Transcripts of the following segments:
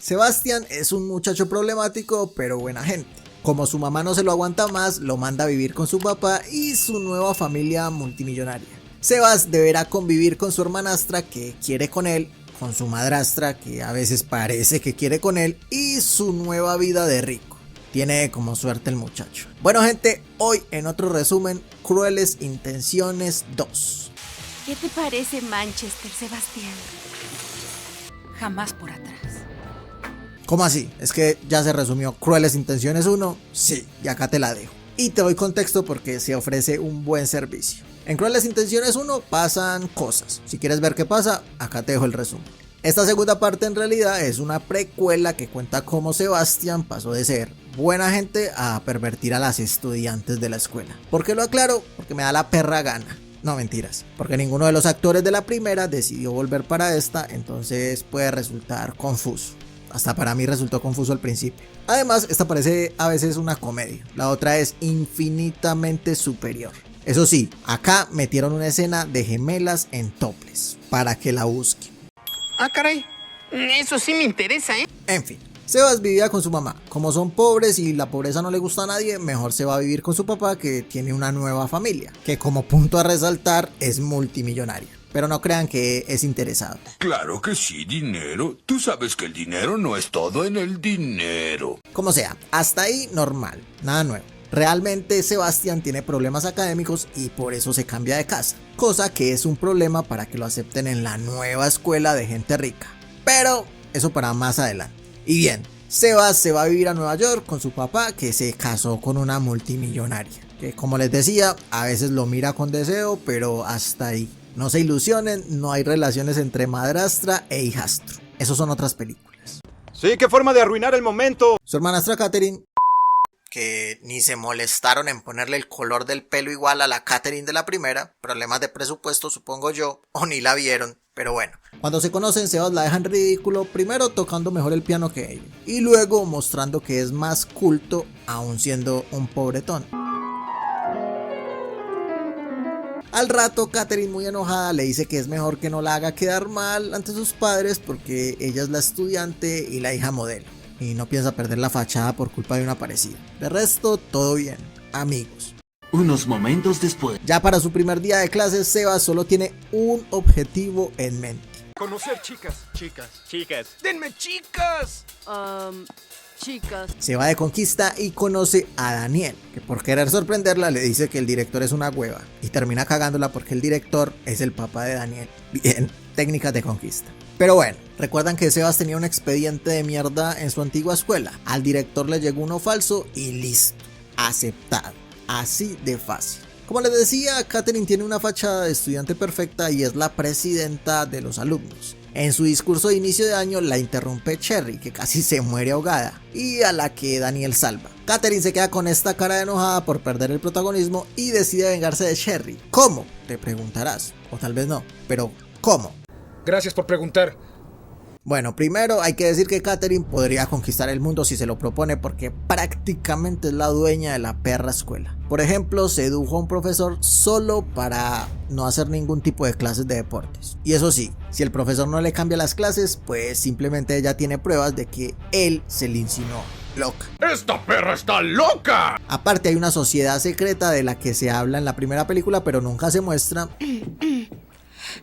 Sebastián es un muchacho problemático pero buena gente. Como su mamá no se lo aguanta más, lo manda a vivir con su papá y su nueva familia multimillonaria. Sebas deberá convivir con su hermanastra que quiere con él, con su madrastra que a veces parece que quiere con él y su nueva vida de rico. Tiene como suerte el muchacho. Bueno gente, hoy en otro resumen, Crueles Intenciones 2. ¿Qué te parece Manchester, Sebastián? Jamás por atrás. ¿Cómo así? ¿Es que ya se resumió Crueles Intenciones 1? Sí, y acá te la dejo. Y te doy contexto porque se ofrece un buen servicio. En Crueles Intenciones 1 pasan cosas. Si quieres ver qué pasa, acá te dejo el resumen. Esta segunda parte en realidad es una precuela que cuenta cómo Sebastián pasó de ser buena gente a pervertir a las estudiantes de la escuela. ¿Por qué lo aclaro? Porque me da la perra gana. No, mentiras, porque ninguno de los actores de la primera decidió volver para esta, entonces puede resultar confuso. Hasta para mí resultó confuso al principio. Además, esta parece a veces una comedia, la otra es infinitamente superior. Eso sí, acá metieron una escena de gemelas en topless, para que la busquen. Ah, caray, eso sí me interesa, ¿eh? En fin. Sebas vivía con su mamá. Como son pobres y la pobreza no le gusta a nadie, mejor se va a vivir con su papá que tiene una nueva familia, que como punto a resaltar es multimillonaria. Pero no crean que es interesado. Claro que sí, dinero. Tú sabes que el dinero no es todo en el dinero. Como sea, hasta ahí normal, nada nuevo. Realmente Sebastián tiene problemas académicos y por eso se cambia de casa, cosa que es un problema para que lo acepten en la nueva escuela de gente rica. Pero eso para más adelante. Y bien, Sebas se va a vivir a Nueva York con su papá que se casó con una multimillonaria, que como les decía, a veces lo mira con deseo, pero hasta ahí. No se ilusionen, no hay relaciones entre madrastra e hijastro. Esos son otras películas. Sí, qué forma de arruinar el momento. Su hermanastra Catherine, que ni se molestaron en ponerle el color del pelo igual a la Catherine de la primera, problemas de presupuesto supongo yo, o ni la vieron, pero bueno. Cuando se conocen, Sebas la deja en ridículo, primero tocando mejor el piano que ella, y luego mostrando que es más culto aún siendo un pobretón. Al rato, Catherine, muy enojada, le dice que es mejor que no la haga quedar mal ante sus padres porque ella es la estudiante y la hija modelo, y no piensa perder la fachada por culpa de una parecida. De resto, todo bien, amigos. Unos momentos después. Ya para su primer día de clases, Sebas solo tiene un objetivo en mente. Conocer chicas. Chicas. ¡Denme chicas! Chicas. Se va de conquista y conoce a Daniel, que por querer sorprenderla le dice que el director es una hueva y termina cagándola porque el director es el papá de Daniel. Bien, técnicas de conquista. Pero bueno, recuerdan que Sebas tenía un expediente de mierda en su antigua escuela. Al director le llegó uno falso y listo, aceptado. Así de fácil. Como les decía, Catherine tiene una fachada de estudiante perfecta y es la presidenta de los alumnos. En su discurso de inicio de año la interrumpe Cherry, que casi se muere ahogada, y a la que Daniel salva. Catherine se queda con esta cara de enojada por perder el protagonismo y decide vengarse de Cherry. ¿Cómo? Te preguntarás, o tal vez no, pero ¿cómo? Gracias por preguntar. Bueno, primero hay que decir que Catherine podría conquistar el mundo si se lo propone porque prácticamente es la dueña de la perra escuela. Por ejemplo, sedujo a un profesor solo para no hacer ningún tipo de clases de deportes. Y eso sí, si el profesor no le cambia las clases, pues simplemente ella tiene pruebas de que él se le insinuó. Loca. ¡Esta perra está loca! Aparte hay una sociedad secreta de la que se habla en la primera película pero nunca se muestra.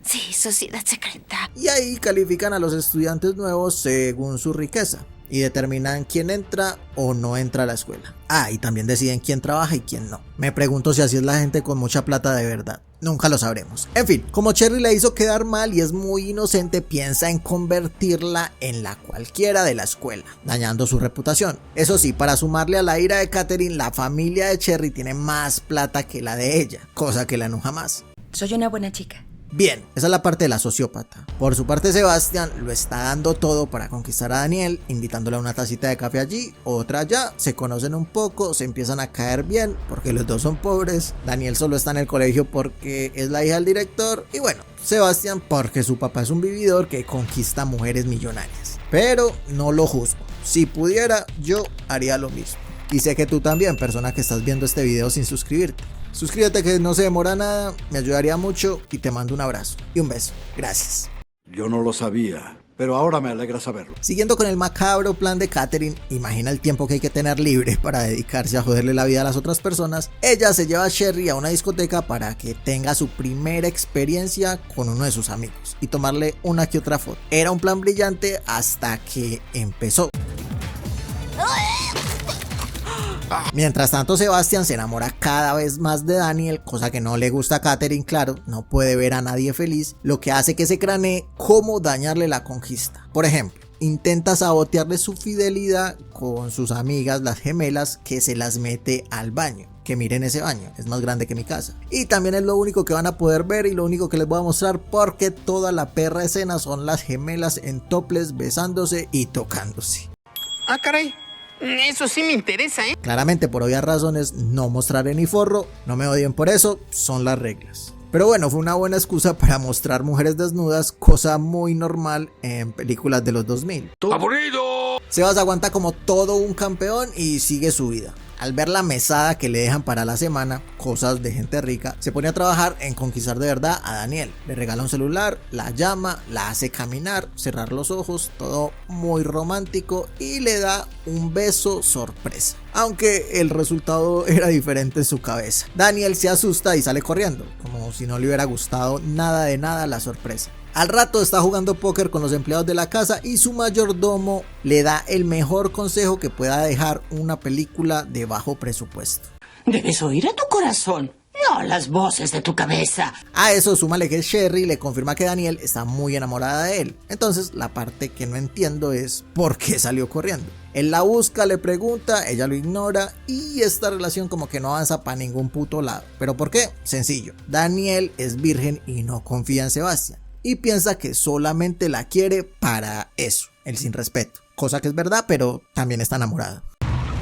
Sí, sociedad secreta. Y ahí califican a los estudiantes nuevos según su riqueza y determinan quién entra o no entra a la escuela. Ah, y también deciden quién trabaja y quién no. Me pregunto si así es la gente con mucha plata de verdad. Nunca lo sabremos. En fin, como Cherry le hizo quedar mal y es muy inocente, piensa en convertirla en la cualquiera de la escuela, dañando su reputación. Eso sí, para sumarle a la ira de Catherine, la familia de Cherry tiene más plata que la de ella, cosa que la enoja más. Soy una buena chica. Bien, esa es la parte de la sociópata. Por su parte, Sebastián lo está dando todo para conquistar a Daniel, invitándole a una tacita de café allí, otra allá, se conocen un poco, se empiezan a caer bien porque los dos son pobres. Daniel solo está en el colegio porque es la hija del director y bueno, Sebastián porque su papá es un vividor que conquista mujeres millonarias. Pero no lo juzgo, si pudiera yo haría lo mismo. Y sé que tú también, persona que estás viendo este video sin suscribirte. Suscríbete que no se demora nada, me ayudaría mucho y te mando un abrazo y un beso. Gracias. Yo no lo sabía, pero ahora me alegra saberlo. Siguiendo con el macabro plan de Katherine, imagina el tiempo que hay que tener libre para dedicarse a joderle la vida a las otras personas. Ella se lleva a Sherry a una discoteca para que tenga su primera experiencia con uno de sus amigos y tomarle una que otra foto. Era un plan brillante hasta que empezó. Mientras tanto, Sebastian se enamora cada vez más de Daniel, cosa que no le gusta a Katherine, claro, no puede ver a nadie feliz, lo que hace que se cranee cómo dañarle la conquista. Por ejemplo, intenta sabotearle su fidelidad con sus amigas, las gemelas, que se las mete al baño. Que miren ese baño, es más grande que mi casa. Y también es lo único que van a poder ver y lo único que les voy a mostrar, porque toda la perra escena son las gemelas en topless besándose y tocándose. Ah, caray. Eso sí me interesa, ¿eh? Claramente, por obvias razones, no mostraré ni forro, no me odien por eso, son las reglas. Pero bueno, fue una buena excusa para mostrar mujeres desnudas, cosa muy normal en películas de los 2000. ¡Aburrido! Sebas aguanta como todo un campeón y sigue su vida. Al ver la mesada que le dejan para la semana, cosas de gente rica, se pone a trabajar en conquistar de verdad a Daniel. Le regala un celular, la llama, la hace caminar, cerrar los ojos, todo muy romántico, y le da un beso sorpresa. Aunque el resultado era diferente en su cabeza. Daniel se asusta y sale corriendo, como si no le hubiera gustado nada de nada la sorpresa. Al rato está jugando póker con los empleados de la casa y su mayordomo le da el mejor consejo que pueda dejar una película de bajo presupuesto. Debes oír a tu corazón, no las voces de tu cabeza. A eso súmale que Sherry le confirma que Daniel está muy enamorada de él. Entonces la parte que no entiendo es por qué salió corriendo. Él la busca, le pregunta, ella lo ignora y esta relación como que no avanza para ningún puto lado. ¿Pero por qué? Sencillo, Daniel es virgen y no confía en Sebastian. Y piensa que solamente la quiere para eso, el sin respeto. Cosa que es verdad, pero también está enamorada.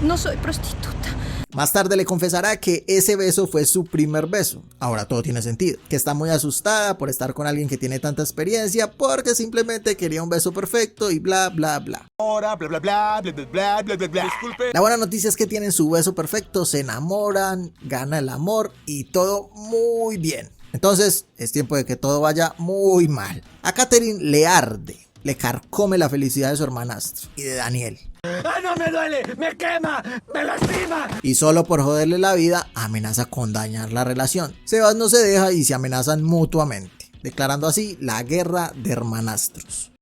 No soy prostituta. Más tarde le confesará que ese beso fue su primer beso. Ahora todo tiene sentido. Que está muy asustada por estar con alguien que tiene tanta experiencia, porque simplemente quería un beso perfecto y bla bla bla. Ahora, bla bla bla, bla bla bla bla bla bla. Disculpe. La buena noticia es que tienen su beso perfecto, se enamoran, gana el amor y todo muy bien. Entonces es tiempo de que todo vaya muy mal. A Katherine le arde, le carcome la felicidad de su hermanastro y de Daniel. ¡Ah, no me duele! ¡Me quema! ¡Me lastima! Y solo por joderle la vida amenaza con dañar la relación. Sebas no se deja y se amenazan mutuamente, declarando así la guerra de hermanastros.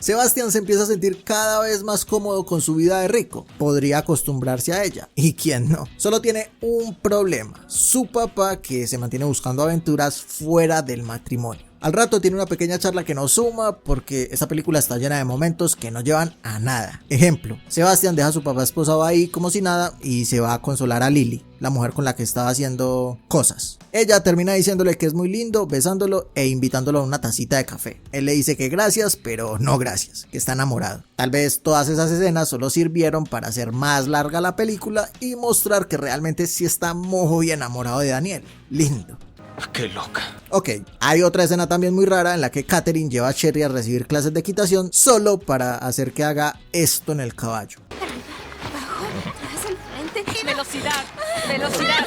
Sebastian se empieza a sentir cada vez más cómodo con su vida de rico. Podría acostumbrarse a ella. ¿Y quién no? Solo tiene un problema. Su papá, que se mantiene buscando aventuras fuera del matrimonio. Al rato tiene una pequeña charla que no suma porque esta película está llena de momentos que no llevan a nada. Ejemplo, Sebastian deja a su papá esposado ahí como si nada y se va a consolar a Lily, la mujer con la que estaba haciendo cosas. Ella termina diciéndole que es muy lindo, besándolo e invitándolo a una tacita de café. Él le dice que gracias, pero no gracias, que está enamorado. Tal vez todas esas escenas solo sirvieron para hacer más larga la película y mostrar que realmente sí está muy enamorado de Daniel. Lindo. ¡Qué loca! Ok, hay otra escena también muy rara en la que Katherine lleva a Sherry a recibir clases de equitación solo para hacer que haga esto en el caballo. Abajo, atrás, enfrente. Velocidad, velocidad.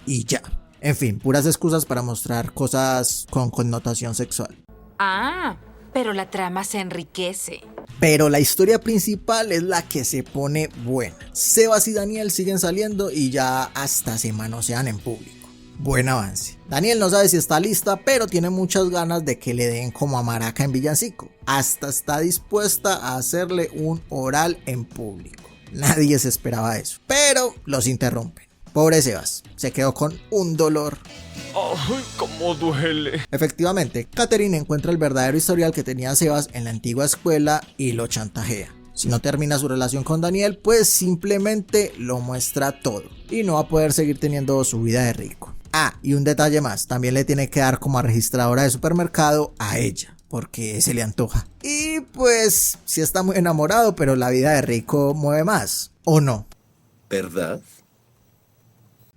Y ya. En fin, puras excusas para mostrar cosas con connotación sexual. Ah, pero la trama se enriquece. Pero la historia principal es la que se pone buena. Sebas y Daniel siguen saliendo y ya hasta se manosean en público. Buen avance. Daniel no sabe si está lista, pero tiene muchas ganas de que le den como a Maraca en Villancico. Hasta está dispuesta a hacerle un oral en público. Nadie se esperaba eso, pero los interrumpen. Pobre Sebas, se quedó con un dolor. ¡Ay, cómo duele! Efectivamente, Katherine encuentra el verdadero historial que tenía Sebas en la antigua escuela y lo chantajea. Si no termina su relación con Daniel, pues simplemente lo muestra todo y no va a poder seguir teniendo su vida de rico. Ah, y un detalle más, también le tiene que dar como registradora de supermercado a ella, porque se le antoja. Y pues, sí está muy enamorado, pero la vida de rico mueve más, ¿o no? ¿Verdad?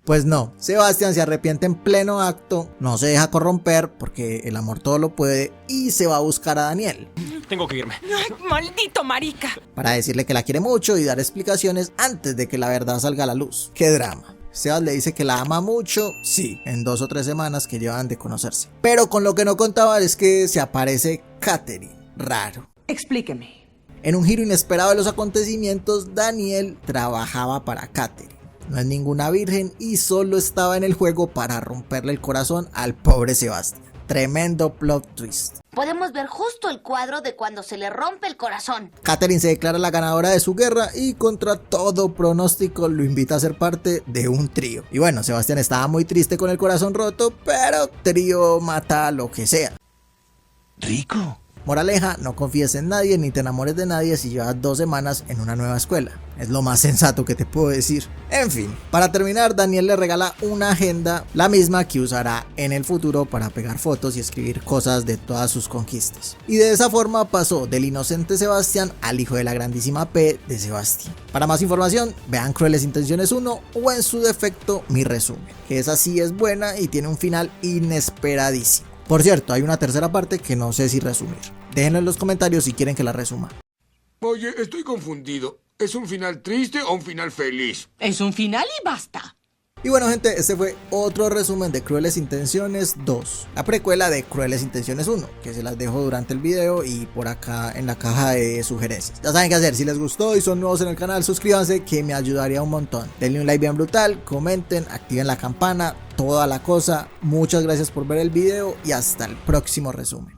Pues no, Sebastian se arrepiente en pleno acto, no se deja corromper porque el amor todo lo puede y se va a buscar a Daniel. Tengo que irme. ¡Ay, maldito marica! Para decirle que la quiere mucho y dar explicaciones antes de que la verdad salga a la luz. ¡Qué drama! Sebas le dice que la ama mucho, sí, en 2 o 3 semanas que llevan de conocerse. Pero con lo que no contaba es que se aparece Katherine. raro. Explíqueme. En un giro inesperado de los acontecimientos, Daniel trabajaba para Katherine. No es ninguna virgen y solo estaba en el juego para romperle el corazón al pobre Sebastián. Tremendo plot twist. Podemos ver justo el cuadro de cuando se le rompe el corazón. Katherine se declara la ganadora de su guerra y contra todo pronóstico lo invita a ser parte de un trío. Y bueno, Sebastián estaba muy triste con el corazón roto, pero trío mata lo que sea. Rico. Moraleja, no confíes en nadie ni te enamores de nadie si llevas 2 semanas en una nueva escuela. Es lo más sensato que te puedo decir. En fin, para terminar, Daniel le regala una agenda, la misma que usará en el futuro para pegar fotos y escribir cosas de todas sus conquistas. Y de esa forma pasó del inocente Sebastián al hijo de la grandísima P de Sebastián. Para más información, vean Crueles Intenciones 1 o en su defecto mi resumen, que esa sí es buena y tiene un final inesperadísimo. Por cierto, hay una tercera parte que no sé si resumir. Déjenlo en los comentarios si quieren que la resuma. Oye, estoy confundido. ¿Es un final triste o un final feliz? Es un final y basta. Y bueno gente, este fue otro resumen de Crueles Intenciones 2, la precuela de Crueles Intenciones 1, que se las dejo durante el video y por acá en la caja de sugerencias. Ya saben qué hacer, si les gustó y son nuevos en el canal, suscríbanse que me ayudaría un montón. Denle un like bien brutal, comenten, activen la campana, toda la cosa. Muchas gracias por ver el video y hasta el próximo resumen.